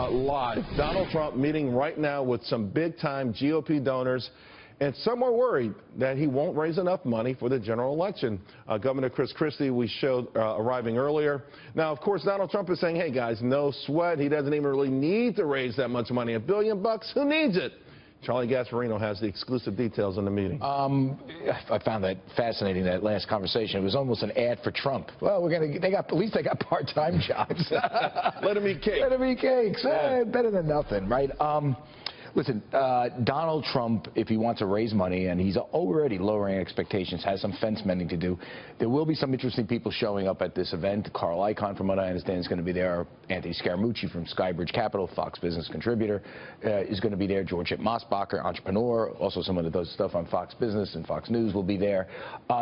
live. Donald Trump meeting right now with some big-time GOP donors, and some are worried that he won't raise enough money for the general election. Governor Chris Christie, we showed arriving earlier. Now, of course, Donald Trump is saying, hey, guys, no sweat. He doesn't even really need to raise that much money. $1 billion bucks, who needs it? Charlie Gasparino has the exclusive details on the meeting. I found that fascinating, that last conversation. It was almost an ad for Trump. Well, at least they got part-time jobs. Let them eat cake. Let them eat cakes. Yeah. Better than nothing, right? Listen, Donald Trump, if he wants to raise money, and he's already lowering expectations, has some fence mending to do. There will be some interesting people showing up at this event. Carl Icahn, from what I understand, is going to be there. Anthony Scaramucci from Skybridge Capital, Fox Business contributor, is going to be there. George Mosbacher, entrepreneur, also someone that does stuff on Fox Business and Fox News, will be there.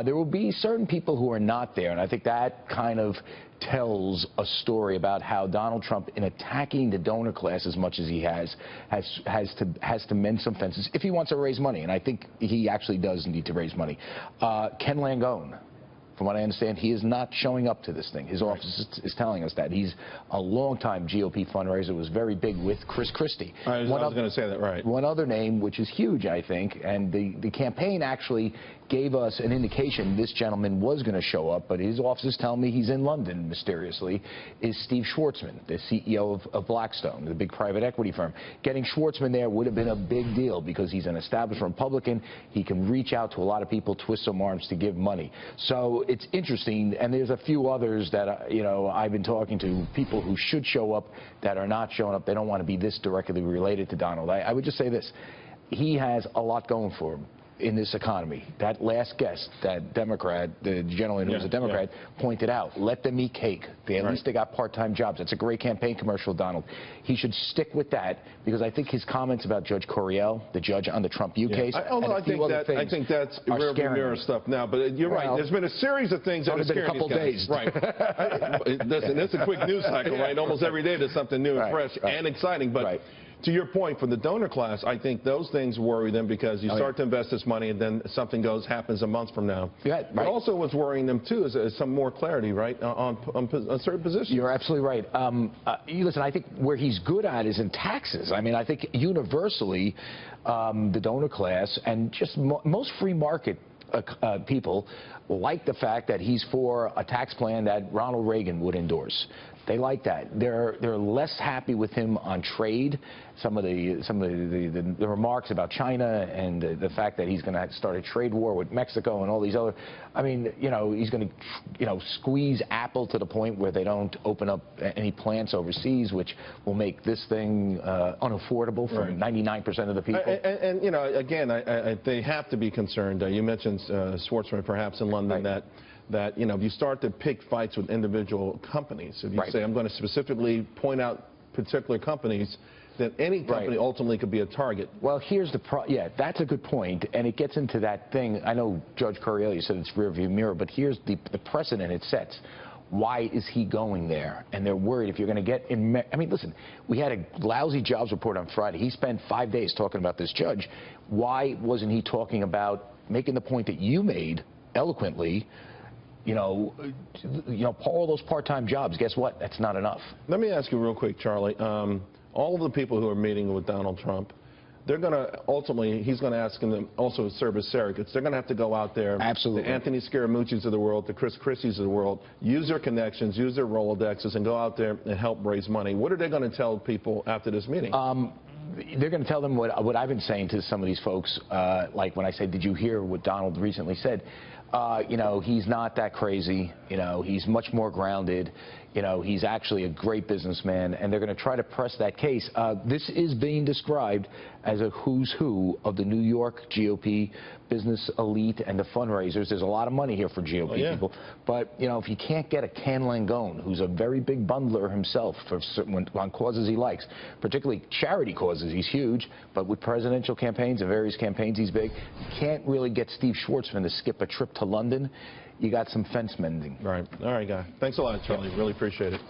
There will be certain people who are not there, and I think that kind of tells a story about how Donald Trump, in attacking the donor class as much as he has to mend some fences if he wants to raise money, and I think he actually does need to raise money. Ken Langone, from what I understand, he is not showing up to this thing. His office is telling us that. He's a longtime GOP fundraiser, was very big with Chris Christie. I was going to say that, right. One other name, which is huge, I think, and the campaign actually gave us an indication this gentleman was going to show up, but his office is telling me he's in London, mysteriously, is Steve Schwartzman, the CEO of Blackstone, the big private equity firm. Getting Schwartzman there would have been a big deal because he's an established Republican. He can reach out to a lot of people, twist some arms to give money. So it's interesting, and there's a few others that, I've been talking to, people who should show up that are not showing up. They don't want to be this directly related to Donald. I would just say this. He has a lot going for him in this economy. That last guest, that Democrat, the gentleman who was a Democrat, pointed out, let them eat cake. At least they got part-time jobs. That's a great campaign commercial, Donald. He should stick with that, because I think his comments about Judge Coriel, the judge on the Trump U case, I think that's rearview mirror stuff now. But you're right. There's been a series of things that are scaring a couple days. Right. Listen, it's a quick news cycle, right? Almost every day there's something new and fresh and exciting. But to your point, for the donor class, I think those things worry them, because you start to invest this money and then something happens a month from now. But also what's worrying them, too, is some more clarity, right, on certain positions. You're absolutely right. Listen, I think where he's good at is in taxes. I mean, I think universally the donor class and just most free market people like the fact that he's for a tax plan that Ronald Reagan would endorse. They like that. They're less happy with him on trade. Some of the remarks about China and the fact that he's going to start a trade war with Mexico and all these other. I mean, he's going to squeeze Apple to the point where they don't open up any plants overseas, which will make this thing unaffordable for 99% of the people. And again, they have to be concerned. You mentioned Schwartzman, perhaps in London, that if you start to pick fights with individual companies, if you say, I'm going to specifically point out particular companies, then any company ultimately could be a target. Well, here's the that's a good point, and it gets into that thing. I know Judge Coriel, you said it's rearview mirror, but here's the precedent it sets. Why is he going there? And they're worried if you're going to get in. I mean, listen, we had a lousy jobs report on Friday. He spent 5 days talking about this judge. Why wasn't he talking about making the point that you made eloquently? All those part-time jobs, guess what? That's not enough. Let me ask you real quick, Charlie. All of the people who are meeting with Donald Trump, they're going to ultimately, he's going to ask them also to serve as surrogates. They're going to have to go out there. Absolutely. The Anthony Scaramucci's of the world, the Chris Christie's of the world, use their connections, use their Rolodexes, and go out there and help raise money. What are they going to tell people after this meeting? They're going to tell them what I've been saying to some of these folks, like when I said, did you hear what Donald recently said? He's not that crazy. He's much more grounded. He's actually a great businessman, and they're going to try to press that case. This is being described as a who's who of the New York GOP business elite and the fundraisers. There's a lot of money here for GOP people. But, if you can't get a Ken Langone, who's a very big bundler himself for on causes he likes, particularly charity causes, he's huge, but with presidential campaigns and various campaigns, he's big. You can't really get Steve Schwartzman to skip a trip to London. You got some fence mending. Right. All right, guy. Thanks a lot, Charlie. Really appreciate it.